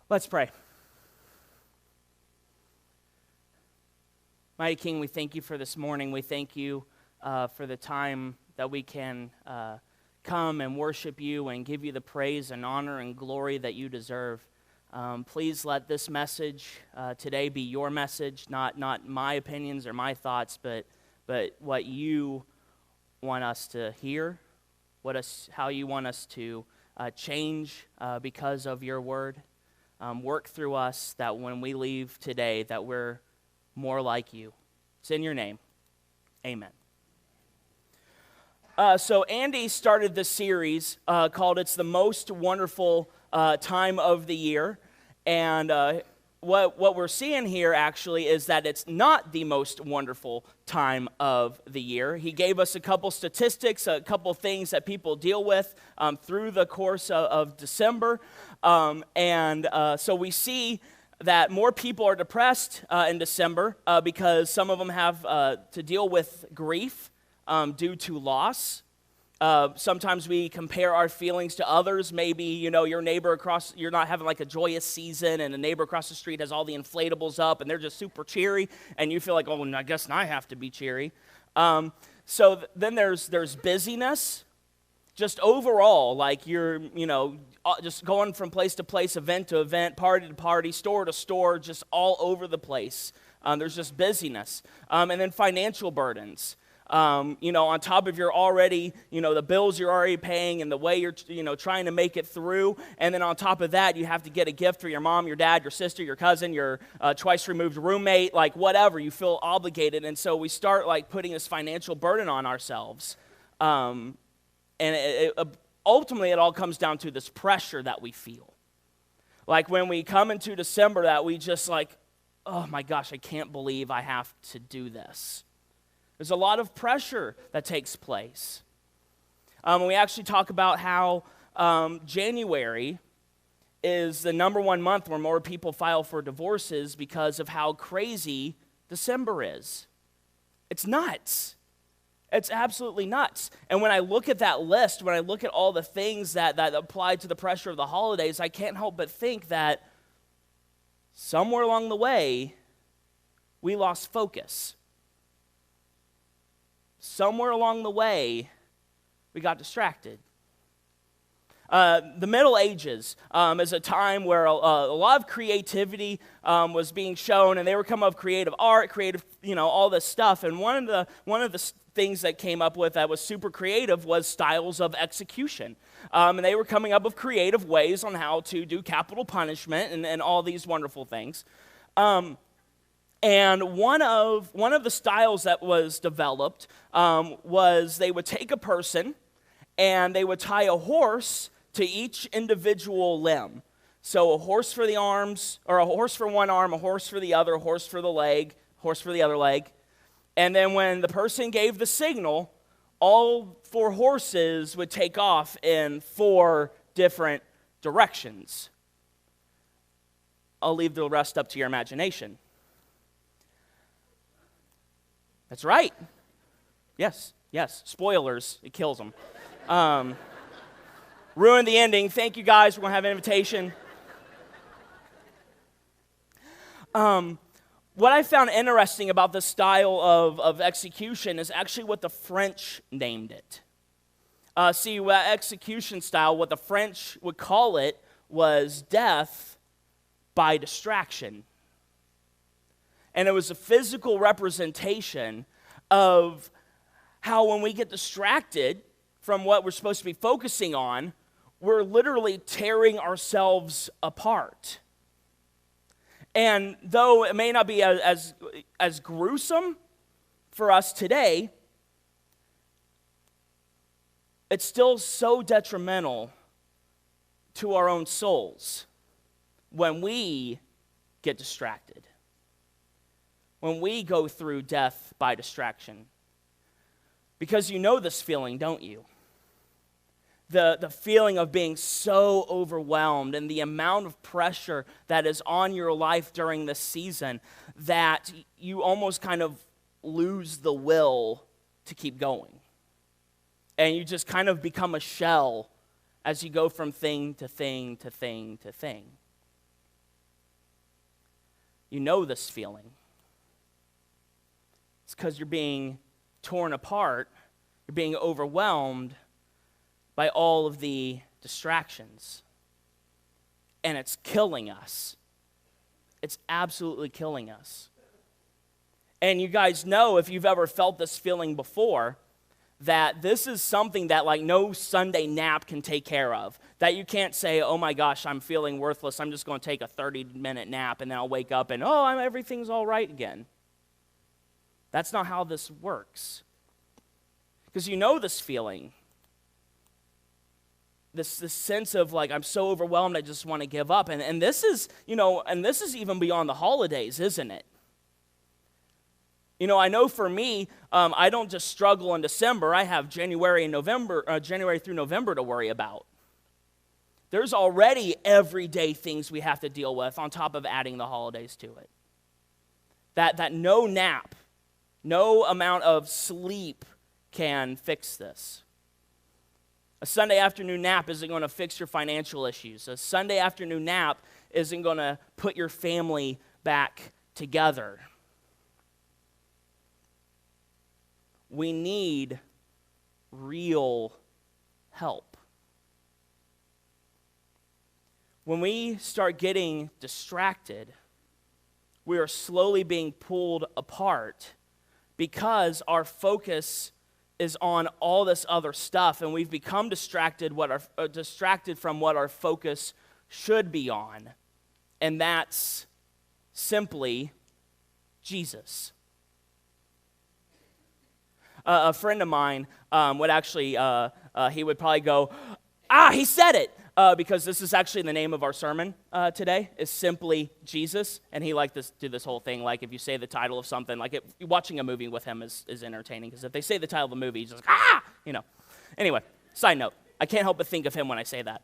Let's pray. Mighty King, we thank you for this morning. We thank you for the time that we can come and worship you and give you the praise and honor and glory that you deserve. Please let this message today be your message, not my opinions or my thoughts, but what you want us to hear, how you want us to change because of your word. Work through us that when we leave today that we're more like you. It's in your name. Amen. So Andy started this series called It's the Most Wonderful Time of the Year. And what we're seeing here actually is that it's not the most wonderful time of the year. He gave us a couple statistics, a couple things that people deal with through the course of December. So we see that more people are depressed in December because some of them have to deal with grief due to loss. Sometimes we compare our feelings to others. Maybe, your neighbor across, you're not having like a joyous season, and the neighbor across the street has all the inflatables up, and they're just super cheery, and you feel like, oh, I guess I have to be cheery. Then there's busyness. Just overall, like you're, just going from place to place, event to event, party to party, store to store, just all over the place. There's just busyness. And then financial burdens. On top of your already, the bills you're already paying and the way you're, trying to make it through. And then on top of that, you have to get a gift for your mom, your dad, your sister, your cousin, your twice removed roommate, like whatever. You feel obligated. And so we start like putting this financial burden on ourselves. And ultimately, it all comes down to this pressure that we feel. Like when we come into December that we just like, oh my gosh, I can't believe I have to do this. There's a lot of pressure that takes place. We actually talk about how January is the number one month where more people file for divorces because of how crazy December is. It's nuts. It's absolutely nuts. And when I look at that list, when I look at all the things that apply to the pressure of the holidays, I can't help but think that somewhere along the way, we lost focus. Somewhere along the way, we got distracted. The Middle Ages is a time where a lot of creativity was being shown, and they were coming up with creative art, all this stuff. And one of the things that came up with that was super creative was styles of execution. And they were coming up with creative ways on how to do capital punishment and all these wonderful things. And one of the styles that was developed was they would take a person and they would tie a horse to each individual limb. So a horse for the arms, or a horse for one arm, a horse for the other, a horse for the leg, horse for the other leg. And then when the person gave the signal, all four horses would take off in four different directions. I'll leave the rest up to your imagination. That's right. Yes. Spoilers. It kills them. Ruined the ending. Thank you, guys. We're going to have an invitation. What I found interesting about this style of execution is actually what the French named it. Execution style, what the French would call it was death by distraction. And it was a physical representation of how when we get distracted from what we're supposed to be focusing on, we're literally tearing ourselves apart. And though it may not be as gruesome for us today, it's still so detrimental to our own souls when we get distracted. When we go through death by distraction. Because you know this feeling, don't you? The feeling of being so overwhelmed and the amount of pressure that is on your life during this season that you almost kind of lose the will to keep going. And you just kind of become a shell as you go from thing to thing to thing to thing. You know this feeling. It's because you're being torn apart. You're being overwhelmed by all of the distractions. And it's killing us. It's absolutely killing us. And you guys know, if you've ever felt this feeling before, that this is something that like no Sunday nap can take care of. That you can't say, oh my gosh, I'm feeling worthless. I'm just going to take a 30-minute nap and then I'll wake up and, everything's all right again. That's not how this works. Because you know this feeling. This sense of like, I'm so overwhelmed, I just want to give up. And this is, and this is even beyond the holidays, isn't it? I know for me, I don't just struggle in December. I have January through November to worry about. There's already everyday things we have to deal with on top of adding the holidays to it. That no nap, no amount of sleep can fix this. A Sunday afternoon nap isn't going to fix your financial issues. A Sunday afternoon nap isn't going to put your family back together. We need real help. When we start getting distracted, we are slowly being pulled apart because our focus is on all this other stuff, and we've become distracted from what our focus should be on, and that's simply Jesus. A friend of mine would actually, he would probably go, he said it, because this is actually the name of our sermon today, is simply Jesus, and he liked to do this whole thing, like if you say the title of something, like watching a movie with him is entertaining, because if they say the title of the movie, he's just like, Anyway, side note, I can't help but think of him when I say that.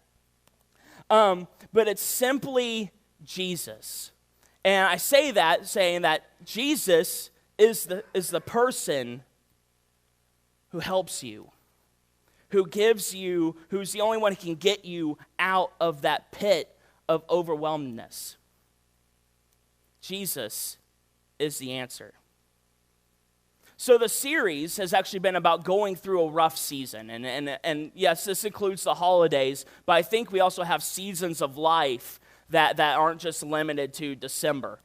But it's simply Jesus. And I say that saying that Jesus is the person who helps you, who's the only one who can get you out of that pit of overwhelmedness. Jesus is the answer. So the series has actually been about going through a rough season. And yes, this includes the holidays, but I think we also have seasons of life that aren't just limited to December.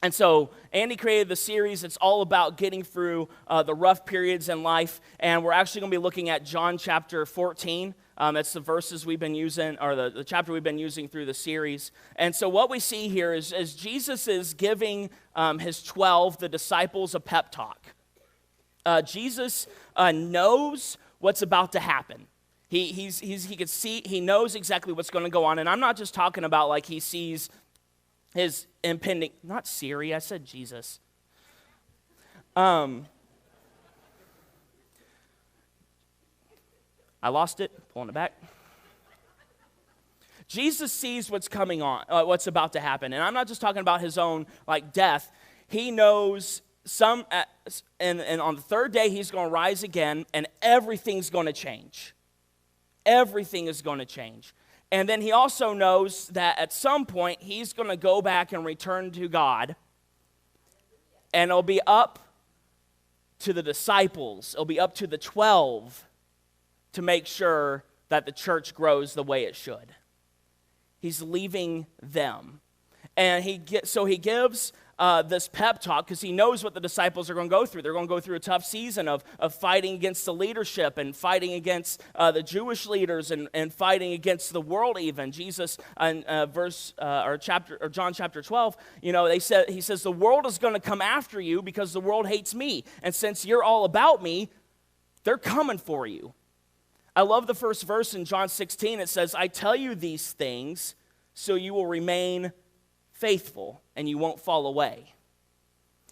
And so Andy created the series. It's all about getting through the rough periods in life. And we're actually going to be looking at John chapter 14. That's the verses we've been using, or the chapter we've been using through the series. And so what we see here is Jesus is giving his 12, the disciples, a pep talk. Jesus knows what's about to happen. He knows exactly what's going to go on. And I'm not just talking about like he sees his impending, not Siri, I said Jesus. I lost it, pulling it back. Jesus sees what's coming on, what's about to happen. And I'm not just talking about his own like death. He knows and on the third day he's going to rise again and everything's going to change. Everything is going to change. And then he also knows that at some point he's going to go back and return to God. And it'll be up to the disciples. It'll be up to the 12 to make sure that the church grows the way it should. He's leaving them. And he gives this pep talk because he knows what the disciples are going to go through. They're going to go through a tough season of fighting against the leadership and fighting against the Jewish leaders and fighting against the world even. Jesus in John chapter 12, he says the world is going to come after you because the world hates me. And since you're all about me, they're coming for you. I love the first verse in John 16. It says, I tell you these things so you will remain faithful and you won't fall away.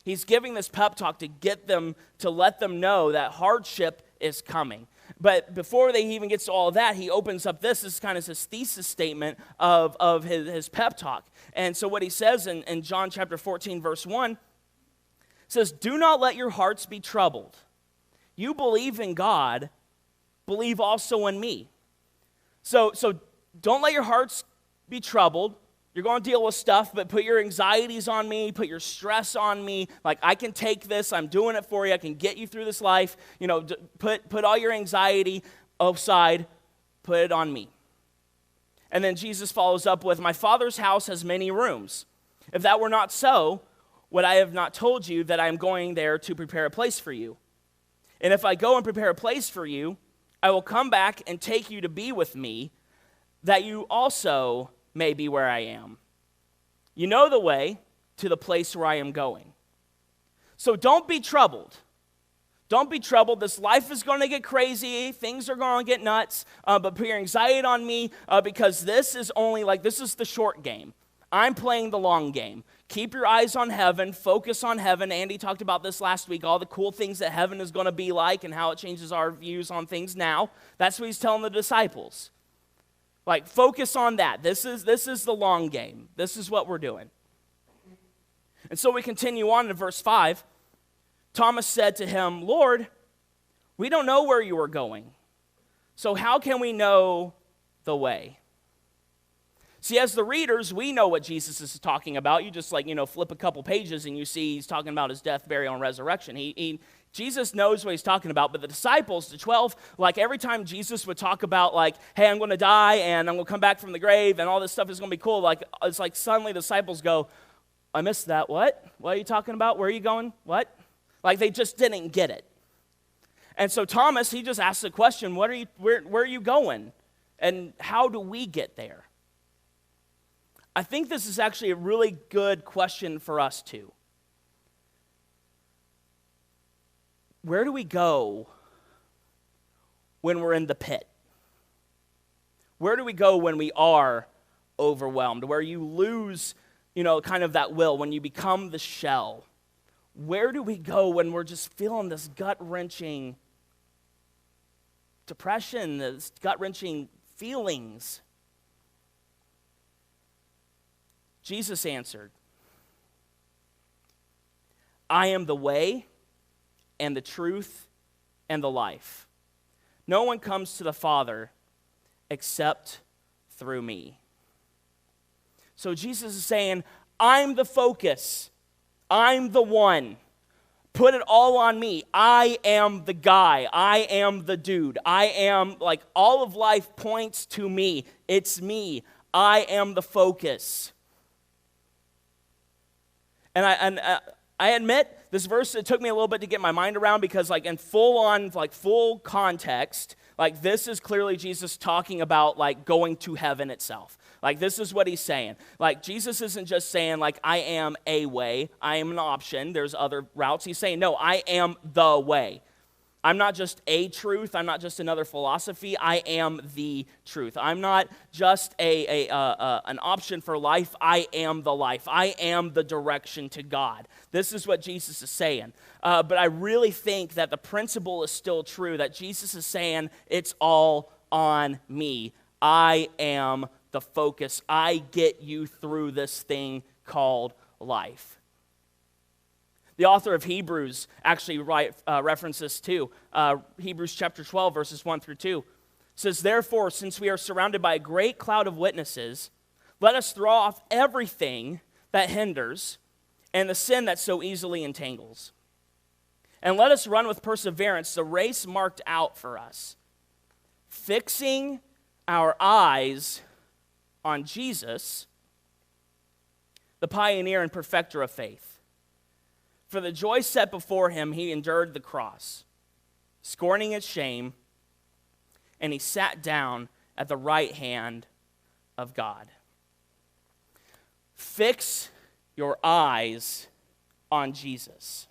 He's giving this pep talk to let them know that hardship is coming. But before they even gets to all of that, he opens up this is kind of his thesis statement of his pep talk. And so what he says in John chapter 14, verse 1, says, do not let your hearts be troubled. You believe in God, believe also in me. So don't let your hearts be troubled. You're going to deal with stuff, but put your anxieties on me, put your stress on me. Like, I can take this. I'm doing it for you. I can get you through this life. Put all your anxiety aside. Put it on me. And then Jesus follows up with, my Father's house has many rooms. If that were not so, would I have not told you that I am going there to prepare a place for you? And if I go and prepare a place for you, I will come back and take you to be with me, that you also may be where I am. You know the way to the place where I am going. So don't be troubled. Don't be troubled. This life is going to get crazy. Things are going to get nuts. But put your anxiety on me because this is the short game. I'm playing the long game. Keep your eyes on heaven. Focus on heaven. Andy talked about this last week, all the cool things that heaven is going to be like and how it changes our views on things now. That's what he's telling the disciples. Like, focus on that. This is the long game. This is what we're doing. And so we continue on in verse 5. Thomas said to him, Lord, we don't know where you are going, so how can we know the way? See, as the readers, we know what Jesus is talking about. You just flip a couple pages and you see he's talking about his death, burial, and resurrection. Jesus knows what he's talking about, but the disciples, the 12, every time Jesus would talk about hey, I'm going to die and I'm going to come back from the grave and all this stuff is going to be cool, it's like suddenly the disciples go, I missed that. What? What are you talking about? Where are you going? What? They just didn't get it. And so Thomas, he just asks the question, where are you going? And how do we get there? I think this is actually a really good question for us too. Where do we go when we're in the pit? Where do we go when we are overwhelmed? Where you lose, kind of that will, when you become the shell? Where do we go when we're just feeling this gut-wrenching depression, this gut-wrenching feelings? Jesus answered, I am the way and the truth and the life. No one comes to the Father except through me. So Jesus is saying, I'm the focus. I'm the one. Put it all on me. I am the guy. I am the dude. I am, all of life points to me. It's me. I am the focus. And I admit, this verse, it took me a little bit to get my mind around because in full context, this is clearly Jesus talking about going to heaven itself. This is what he's saying. Jesus isn't just saying I am a way, I am an option, there's other routes. He's saying, no, I am the way. I'm not just a truth. I'm not just another philosophy. I am the truth. I'm not just an option for life. I am the life. I am the direction to God. This is what Jesus is saying. But I really think that the principle is still true, that Jesus is saying it's all on me. I am the focus. I get you through this thing called life. The author of Hebrews actually references this too. Hebrews chapter 12, verses 1 through 2 says, therefore, since we are surrounded by a great cloud of witnesses, let us throw off everything that hinders and the sin that so easily entangles. And let us run with perseverance the race marked out for us, fixing our eyes on Jesus, the pioneer and perfecter of faith. For the joy set before him, he endured the cross, scorning its shame, and he sat down at the right hand of God. Fix your eyes on Jesus.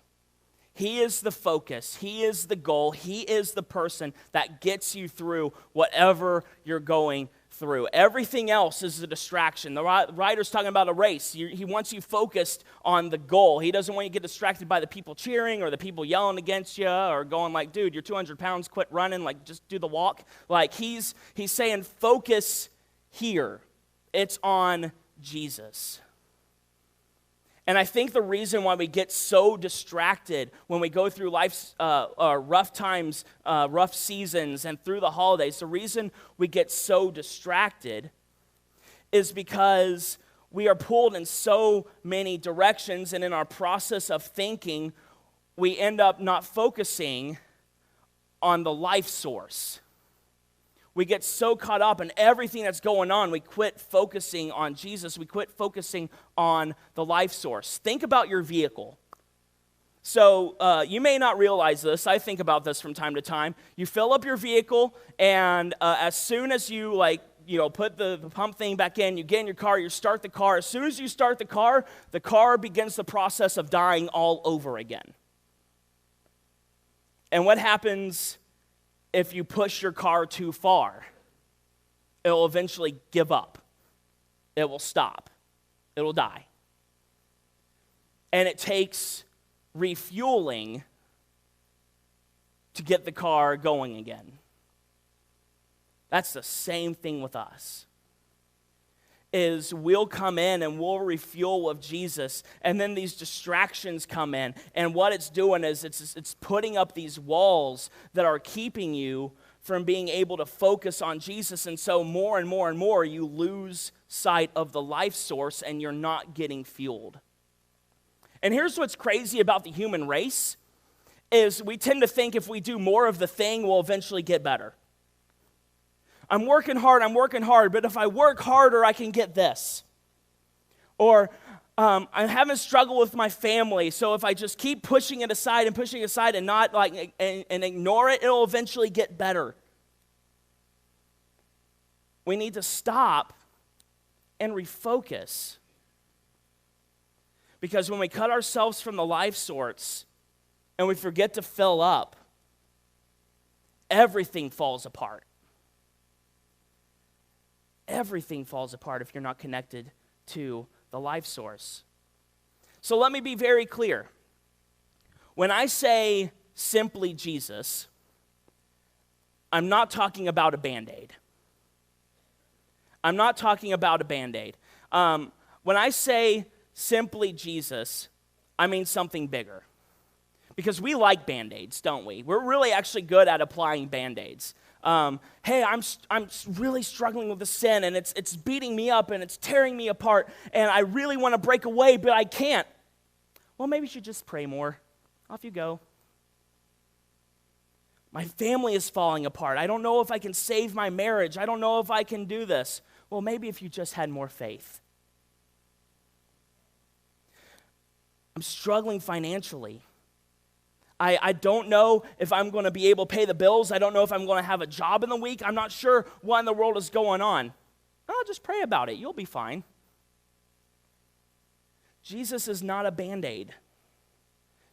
He is the focus. He is the goal. He is the person that gets you through whatever you're going through. Everything else is a distraction. The writer's talking about a race. He wants you focused on the goal. He doesn't want you to get distracted by the people cheering or the people yelling against you or going dude, you're 200 pounds, quit running, just do the walk. He's saying focus here. It's on Jesus. And I think the reason why we get so distracted when we go through life's rough times, rough seasons, and through the holidays, the reason we get so distracted is because we are pulled in so many directions, and in our process of thinking, we end up not focusing on the life source. We get so caught up in everything that's going on, we quit focusing on Jesus. We quit focusing on the life source. Think about your vehicle. So you may not realize this. I think about this from time to time. You fill up your vehicle, and as soon as you put the pump thing back in, you get in your car, you start the car. As soon as you start the car begins the process of dying all over again. And what happens if you push your car too far? It will eventually give up. It will stop. It will die. And it takes refueling to get the car going again. That's the same thing with us. Is we'll come in and we'll refuel with Jesus, and then these distractions come in, and what it's doing is it's putting up these walls that are keeping you from being able to focus on Jesus, and so more and more and more you lose sight of the life source and you're not getting fueled. And here's what's crazy about the human race is we tend to think if we do more of the thing, we'll eventually get better. I'm working hard, but if I work harder, I can get this. Or I'm having a struggle with my family, so if I just keep pushing it aside and not and ignore it, it'll eventually get better. We need to stop and refocus. Because when we cut ourselves from the life source and we forget to fill up, everything falls apart. Everything falls apart if you're not connected to the life source. So let me be very clear. When I say simply Jesus, I'm not talking about a Band-Aid. I'm not talking about a Band-Aid. When I say simply Jesus, I mean something bigger. Because we like Band-Aids, don't we? We're really actually good at applying Band-Aids. Hey, I'm really struggling with the sin, and it's beating me up, and it's tearing me apart, and I really want to break away, but I can't. Well, maybe you should just pray more. Off you go. My family is falling apart. I don't know if I can save my marriage. I don't know if I can do this. Well, maybe if you just had more faith. I'm struggling financially. I don't know if I'm going to be able to pay the bills. I don't know if I'm going to have a job in the week. I'm not sure what in the world is going on. Oh, just pray about it. You'll be fine. Jesus is not a Band-Aid.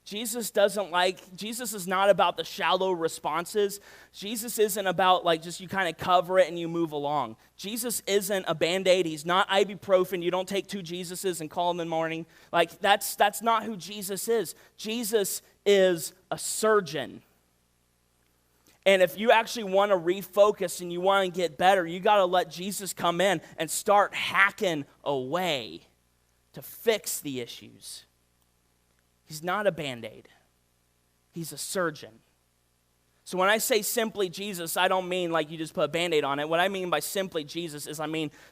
Jesus is not about the shallow responses. Jesus isn't about just you kind of cover it and you move along. Jesus isn't a Band-Aid. He's not ibuprofen. You don't take 2 Jesuses and call them in the morning. That's not who Jesus is. Jesus is a surgeon. And if you actually want to refocus and you want to get better, you got to let Jesus come in and start hacking away to fix the issues. He's not a Band-Aid. He's a surgeon. So when I say simply Jesus, I don't mean you just put a Band-Aid on it. What I mean by simply Jesus is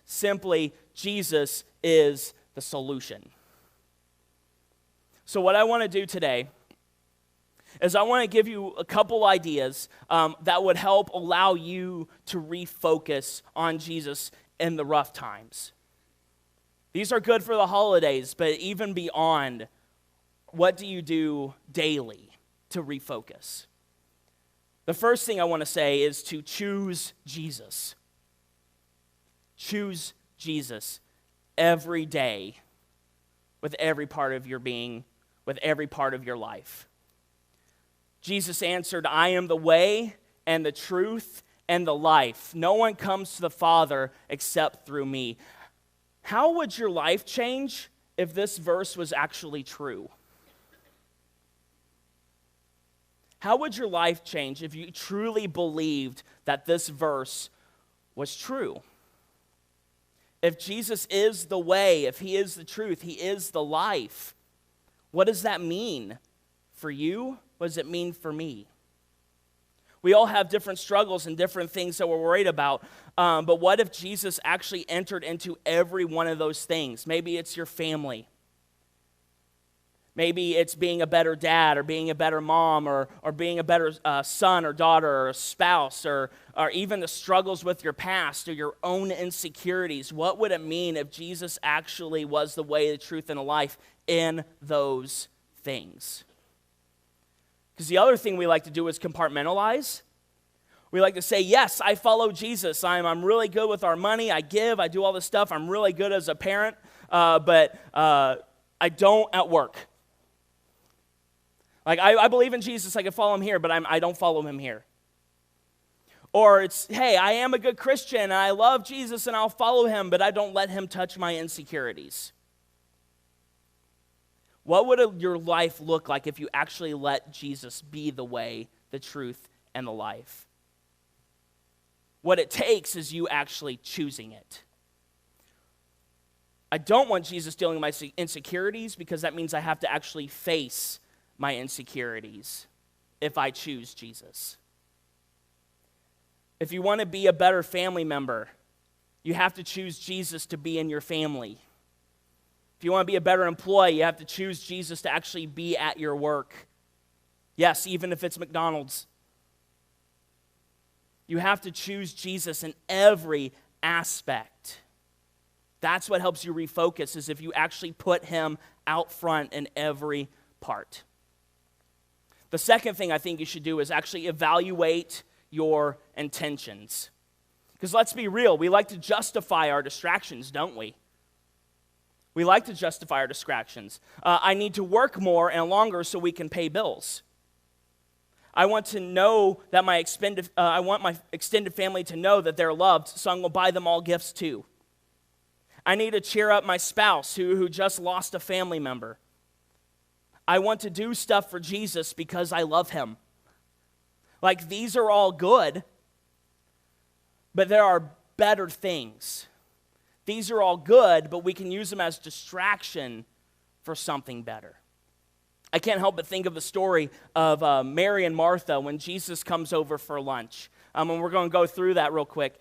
simply Jesus is the solution. So what I want to do today is I want to give you a couple ideas that would help allow you to refocus on Jesus in the rough times. These are good for the holidays, but even beyond, what do you do daily to refocus? The first thing I want to say is to choose Jesus. Choose Jesus every day with every part of your being, with every part of your life. Jesus answered, I am the way and the truth and the life. No one comes to the Father except through me. How would your life change if this verse was actually true? How would your life change if you truly believed that this verse was true? If Jesus is the way, if he is the truth, he is the life, what does that mean for you? What does it mean for me? We all have different struggles and different things that we're worried about. But what if Jesus actually entered into every one of those things? Maybe it's your family. Maybe it's being a better dad or being a better mom or being a better son or daughter or a spouse or even the struggles with your past or your own insecurities. What would it mean if Jesus actually was the way, the truth, and the life in those things? Because the other thing we like to do is compartmentalize. We like to say, yes, I follow Jesus. I'm really good with our money. I give. I do all this stuff. I'm really good as a parent, but I don't at work. Like, I believe in Jesus, I can follow him here, but I don't follow him here. Or it's, hey, I am a good Christian, and I love Jesus, and I'll follow him, but I don't let him touch my insecurities. What would your life look like if you actually let Jesus be the way, the truth, and the life? What it takes is you actually choosing it. I don't want Jesus dealing with my insecurities because that means I have to actually face my insecurities if I choose Jesus. If you want to be a better family member, you have to choose Jesus to be in your family. If you want to be a better employee, you have to choose Jesus to actually be at your work. Yes, even if it's McDonald's. You have to choose Jesus in every aspect. That's what helps you refocus, is if you actually put him out front in every part. The second thing I think you should do is actually evaluate your intentions. Because let's be real, we like to justify our distractions, don't we? We like to justify our distractions. I need to work more and longer so we can pay bills. I want to know that I want my extended family to know that they're loved, so I'm going to buy them all gifts too. I need to cheer up my spouse who just lost a family member. I want to do stuff for Jesus because I love him. Like, these are all good, but there are better things. These are all good, but we can use them as distraction for something better. I can't help but think of the story of Mary and Martha when Jesus comes over for lunch. And we're going to go through that real quick.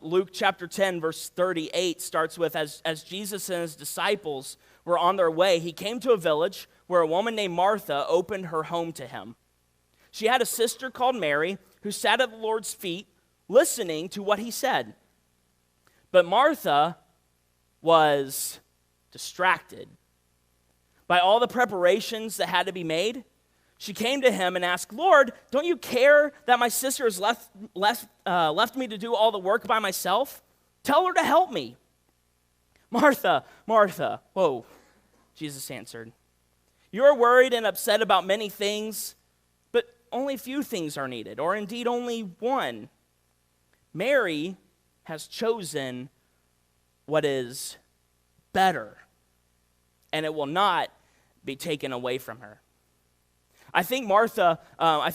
Luke chapter 10, verse 38 starts with, as Jesus and his disciples were on their way, he came to a village where a woman named Martha opened her home to him. She had a sister called Mary who sat at the Lord's feet listening to what he said. But Martha was distracted by all the preparations that had to be made. She came to him and asked, Lord, don't you care that my sister has left me to do all the work by myself? Tell her to help me. Martha, Martha, whoa, Jesus answered, you are worried and upset about many things, but only few things are needed, or indeed only one. Mary has chosen what is better, and it will not be taken away from her. I think Martha,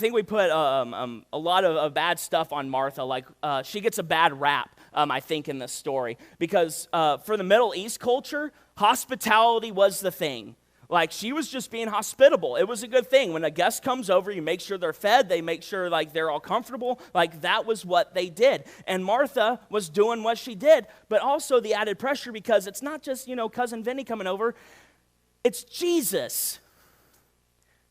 we put a lot of bad stuff on Martha. Like, she gets a bad rap, I think, in this story. Because for the Middle East culture, hospitality was the thing. Like, she was just being hospitable. It was a good thing. When a guest comes over, you make sure they're fed. They make sure, like, they're all comfortable. Like, that was what they did. And Martha was doing what she did. But also the added pressure, because it's not just, Cousin Vinny coming over. It's Jesus.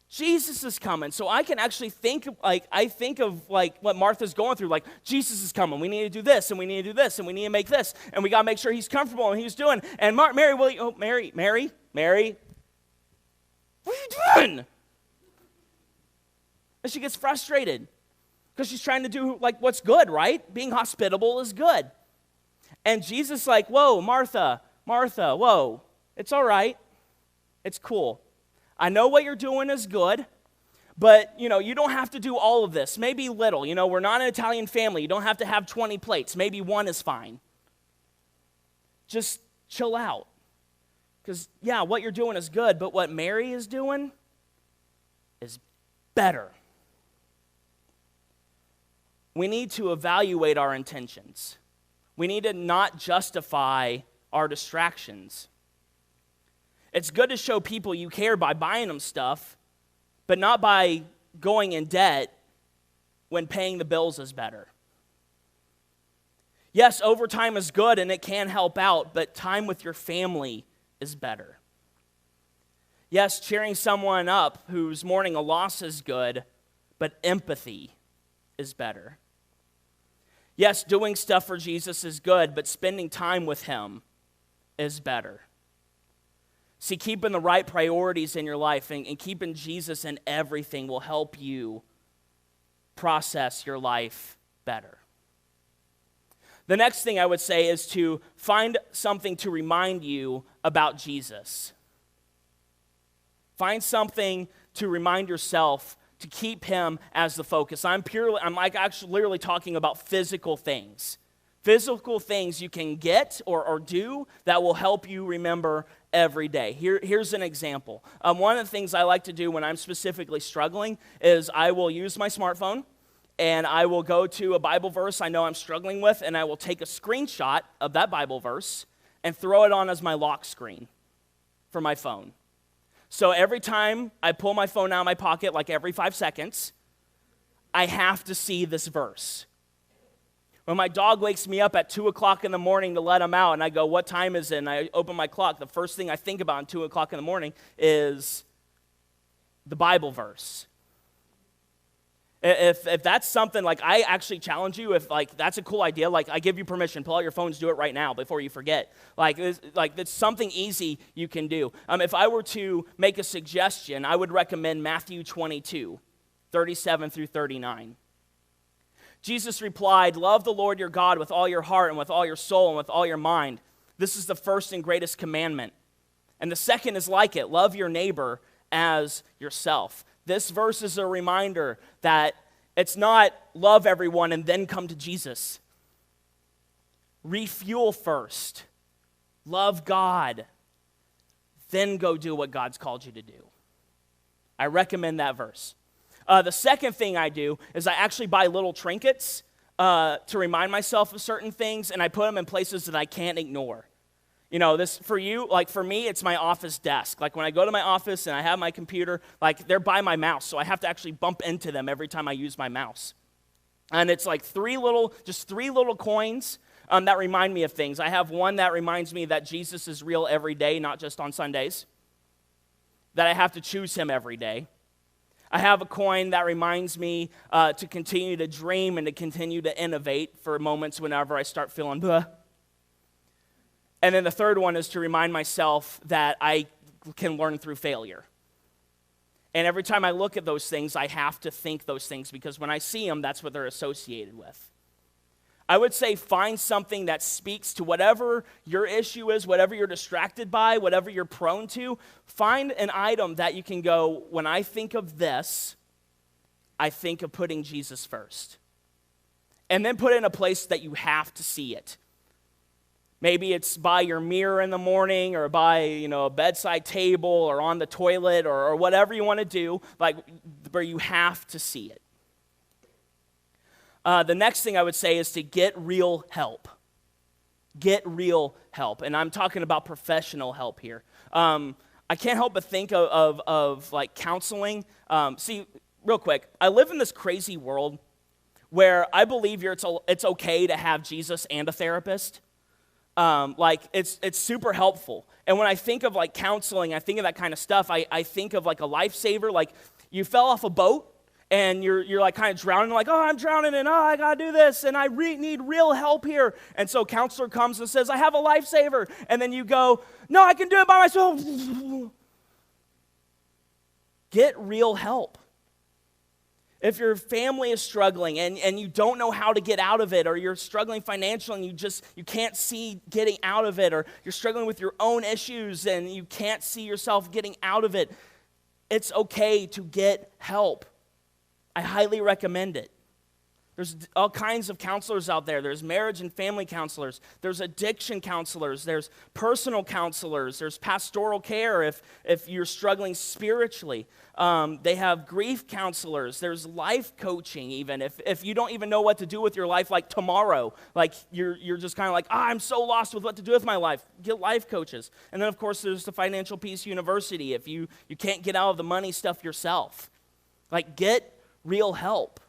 Jesus is coming. So I can actually think of what Martha's going through. Like, Jesus is coming. We need to do this, and we need to do this, and we need to make this. And we got to make sure he's comfortable and he's doing. And Mary, Mary, what are you doing? And she gets frustrated because she's trying to do what's good, right? Being hospitable is good. And Jesus whoa, Martha, whoa, it's all right. It's cool. I know what you're doing is good, but, you don't have to do all of this. Maybe little. We're not an Italian family. You don't have to have 20 plates. Maybe one is fine. Just chill out. Because, what you're doing is good, but what Mary is doing is better. We need to evaluate our intentions. We need to not justify our distractions. It's good to show people you care by buying them stuff, but not by going in debt when paying the bills is better. Yes, overtime is good and it can help out, but time with your family is better. Yes, cheering someone up who's mourning a loss is good, but empathy is better. Yes, doing stuff for Jesus is good, but spending time with him is better. See, keeping the right priorities in your life and keeping Jesus in everything will help you process your life better. The next thing I would say is to find something to remind you about Jesus. Find something to remind yourself to keep him as the focus. I'm like actually literally talking about physical things. Physical things you can get or do that will help you remember every day. Here's an example. One of the things I like to do when I'm specifically struggling is I will use my smartphone and I will go to a Bible verse I know I'm struggling with, and I will take a screenshot of that Bible verse and throw it on as my lock screen for my phone. So every time I pull my phone out of my pocket, like every 5 seconds, I have to see this verse. When my dog wakes me up at 2 o'clock in the morning to let him out, and I go, what time is it? And I open my clock, the first thing I think about at 2 o'clock in the morning is the Bible verse. If that's something, like, I actually challenge you, if, like, that's a cool idea, like, I give you permission, pull out your phones, do it right now before you forget. Like, it's something easy you can do. If I were to make a suggestion, I would recommend Matthew 22, 37 through 39. Jesus replied, "Love the Lord your God with all your heart and with all your soul and with all your mind. This is the first and greatest commandment. And the second is like it, love your neighbor as yourself." This verse is a reminder that it's not love everyone and then come to Jesus. Refuel first. Love God. Then go do what God's called you to do. I recommend that verse. The second thing I do is I actually buy little trinkets to remind myself of certain things, and I put them in places that I can't ignore. You know, this for you, like for me, it's my office desk. Like when I go to my office and I have my computer, like they're by my mouse, so I have to actually bump into them every time I use my mouse. And it's like three little coins that remind me of things. I have one that reminds me that Jesus is real every day, not just on Sundays. That I have to choose him every day. I have a coin that reminds me to continue to dream and to continue to innovate for moments whenever I start feeling blah. And then the third one is to remind myself that I can learn through failure. And every time I look at those things, I have to think those things because when I see them, that's what they're associated with. I would say find something that speaks to whatever your issue is, whatever you're distracted by, whatever you're prone to. Find an item that you can go, when I think of this, I think of putting Jesus first. And then put it in a place that you have to see it. Maybe it's by your mirror in the morning or by, a bedside table or on the toilet or whatever you want to do, like where you have to see it. The next thing I would say is to get real help. Get real help. And I'm talking about professional help here. I can't help but think of like counseling. See, real quick, I live in this crazy world where I believe it's okay to have Jesus and a therapist. It's super helpful. And when I think of like counseling, I think of that kind of stuff. I think of like a lifesaver. Like you fell off a boat and you're like kind of drowning, like, oh, I'm drowning and I gotta do this and I need real help here. And so counselor comes and says, I have a lifesaver. And then you go, no, I can do it by myself. Get real help. If your family is struggling and you don't know how to get out of it, or you're struggling financially and you can't see getting out of it, or you're struggling with your own issues and you can't see yourself getting out of it, it's okay to get help. I highly recommend it. There's all kinds of counselors out there. There's marriage and family counselors. There's addiction counselors. There's personal counselors. There's pastoral care if you're struggling spiritually. They have grief counselors. There's life coaching even. If you don't even know what to do with your life like tomorrow, like you're just kind of like, I'm so lost with what to do with my life, get life coaches. And then, of course, there's the Financial Peace University if you can't get out of the money stuff yourself. Like, get real help.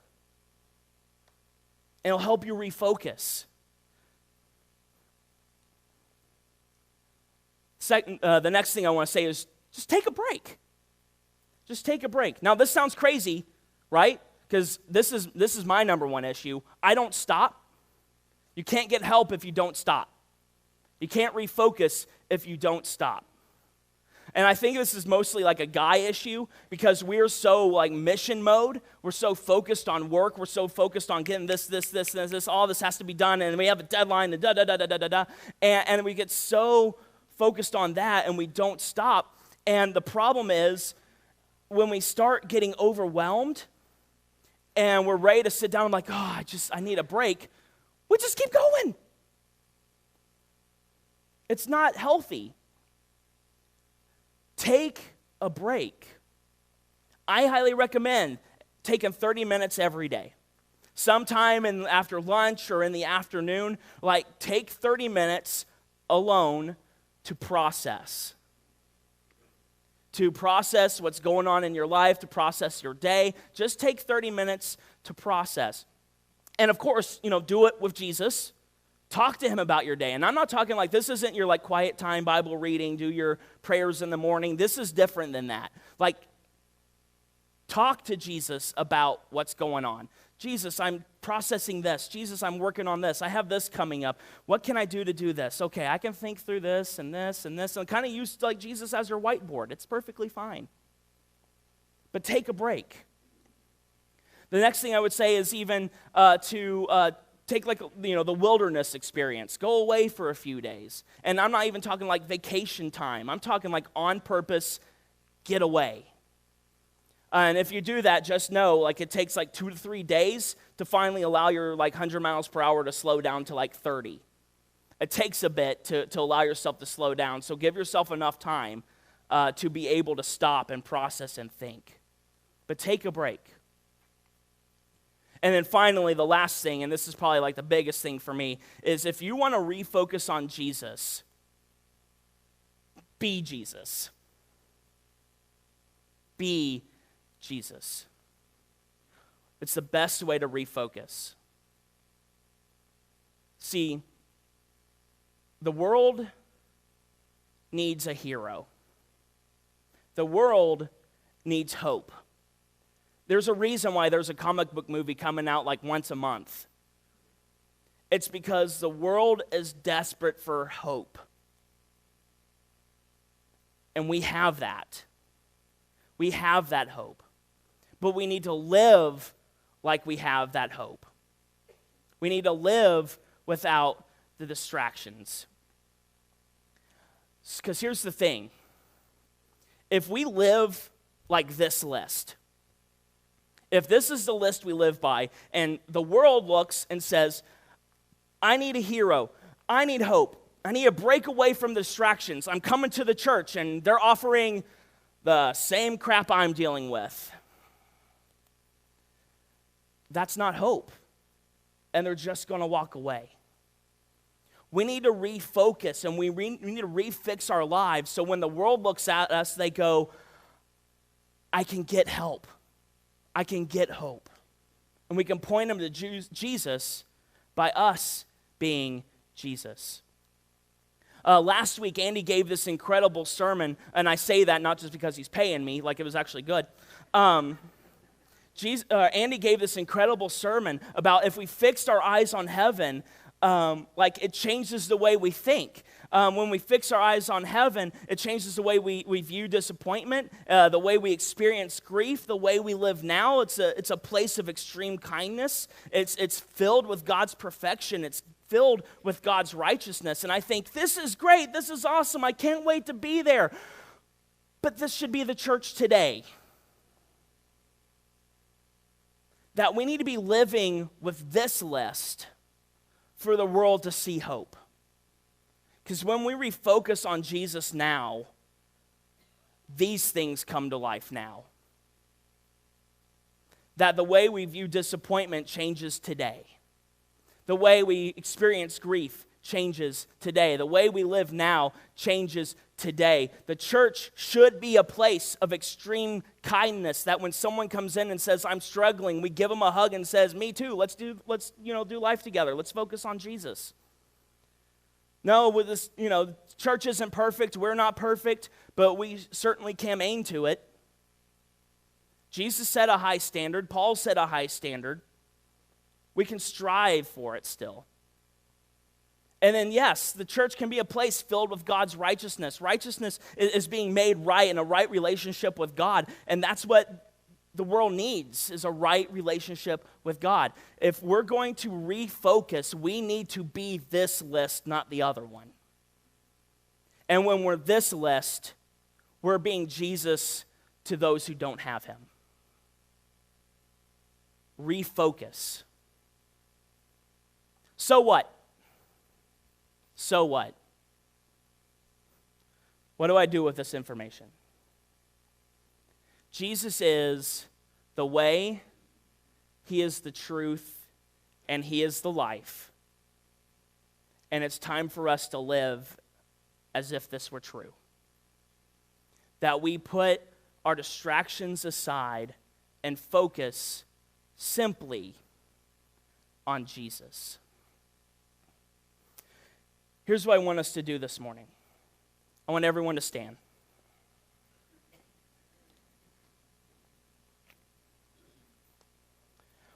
and it'll help you refocus. The next thing I want to say is just take a break. Just take a break. Now, this sounds crazy, right? Because this is my number one issue. I don't stop. You can't get help if you don't stop. You can't refocus if you don't stop. And I think this is mostly like a guy issue because we're so like mission mode. We're so focused on work. We're so focused on getting this. All this has to be done, and we have a deadline, and and we get so focused on that, and we don't stop. And the problem is when we start getting overwhelmed, and we're ready to sit down. I'm like, I need a break. We just keep going. It's not healthy. Take a break. I highly recommend taking 30 minutes every day. Sometime after lunch or in the afternoon, like take 30 minutes alone to process. To process what's going on in your life, to process your day. Just take 30 minutes to process. And of course, do it with Jesus. Talk to him about your day. And I'm not talking like this isn't your like quiet time Bible reading, do your prayers in the morning. This is different than that. Like, talk to Jesus about what's going on. Jesus, I'm processing this. Jesus, I'm working on this. I have this coming up. What can I do to do this? Okay, I can think through this and this and this. And kind of use like Jesus as your whiteboard. It's perfectly fine. But take a break. The next thing I would say is even to take like, the wilderness experience. Go away for a few days. And I'm not even talking like vacation time. I'm talking like on purpose, get away. And if you do that, just know like it takes like 2 to 3 days to finally allow your like 100 miles per hour to slow down to like 30. It takes a bit to allow yourself to slow down. So give yourself enough time to be able to stop and process and think. But take a break. And then finally, the last thing, and this is probably like the biggest thing for me, is if you want to refocus on Jesus, be Jesus. Be Jesus. It's the best way to refocus. See, the world needs a hero. The world needs hope. There's a reason why there's a comic book movie coming out like once a month. It's because the world is desperate for hope. And we have that. We have that hope. But we need to live like we have that hope. We need to live without the distractions. Because here's the thing. If we live like this list, if this is the list we live by, and the world looks and says, I need a hero, I need hope, I need a break away from distractions, I'm coming to the church, and they're offering the same crap I'm dealing with. That's not hope. And they're just going to walk away. We need to refocus, and we need to refix our lives so when the world looks at us, they go, I can get help. I can get hope. And we can point them to Jesus by us being Jesus. Last week, Andy gave this incredible sermon, and I say that not just because he's paying me, like it was actually good. Andy gave this incredible sermon about if we fixed our eyes on heaven, like it changes the way we think. When we fix our eyes on heaven, it changes the way we view disappointment, the way we experience grief, the way we live now. It's a place of extreme kindness. It's filled with God's perfection. It's filled with God's righteousness. And I think, this is great. This is awesome. I can't wait to be there. But this should be the church today. That we need to be living with this list for the world to see hope. Because when we refocus on Jesus now, these things come to life now. That the way we view disappointment changes today. The way we experience grief changes today. The way we live now changes today. The church should be a place of extreme kindness, that when someone comes in and says, I'm struggling, we give them a hug and says, me too, let's do life together. Let's focus on Jesus. No, with this, church isn't perfect, we're not perfect, but we certainly can aim to it. Jesus set a high standard, Paul set a high standard. We can strive for it still. And then, yes, the church can be a place filled with God's righteousness. Righteousness is being made right in a right relationship with God. And that's what the world needs, is a right relationship with God. If we're going to refocus, we need to be this list, not the other one. And when we're this list, we're being Jesus to those who don't have him. Refocus. So what? So what? What do I do with this information? Jesus is the way, he is the truth, and he is the life. And it's time for us to live as if this were true. That we put our distractions aside and focus simply on Jesus. Here's what I want us to do this morning. I want everyone to stand.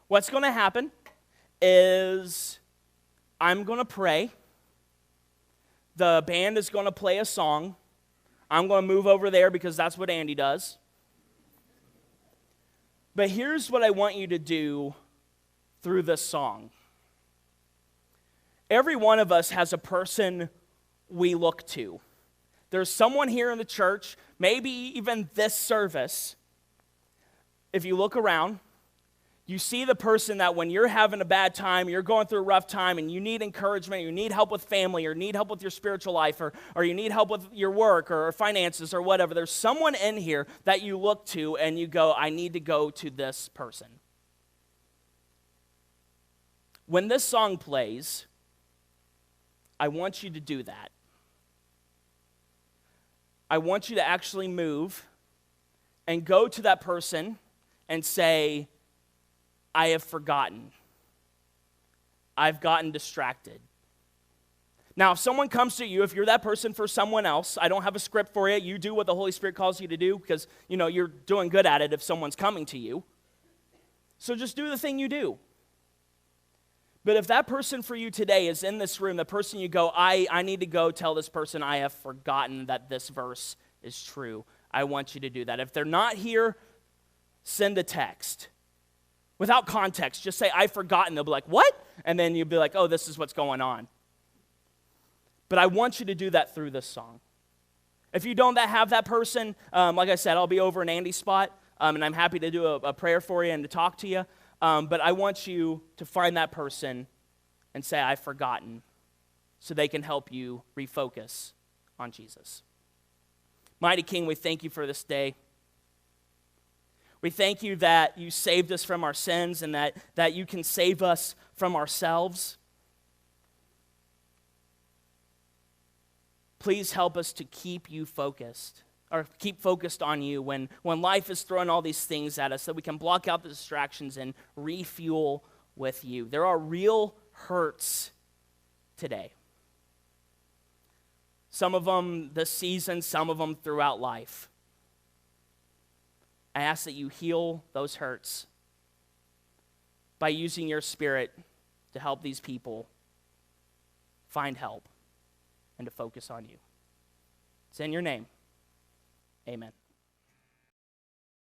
What's going to happen is I'm going to pray. The band is going to play a song. I'm going to move over there because that's what Andy does. But here's what I want you to do through this song. Every one of us has a person we look to. There's someone here in the church, maybe even this service. If you look around, you see the person that when you're having a bad time, you're going through a rough time, and you need encouragement, you need help with family, or need help with your spiritual life, or you need help with your work or finances or whatever. There's someone in here that you look to and you go, I need to go to this person. When this song plays, I want you to do that. I want you to actually move and go to that person and say, I have forgotten. I've gotten distracted. Now, if someone comes to you, if you're that person for someone else, I don't have a script for you. You do what the Holy Spirit calls you to do because, you're doing good at it if someone's coming to you. So just do the thing you do. But if that person for you today is in this room, the person you go, I need to go tell this person I have forgotten that this verse is true, I want you to do that. If they're not here, send a text. Without context, just say, I've forgotten. They'll be like, what? And then you'll be like, oh, this is what's going on. But I want you to do that through this song. If you don't have that person, like I said, I'll be over in Andy's spot, and I'm happy to do a prayer for you and to talk to you. But I want you to find that person and say, I've forgotten, so they can help you refocus on Jesus. Mighty King, we thank you for this day. We thank you that you saved us from our sins and that you can save us from ourselves. Please help us to keep you focused, or keep focused on you when life is throwing all these things at us, that we can block out the distractions and refuel with you. There are real hurts today. Some of them this season, some of them throughout life. I ask that you heal those hurts by using your Spirit to help these people find help and to focus on you. It's in your name. Amen.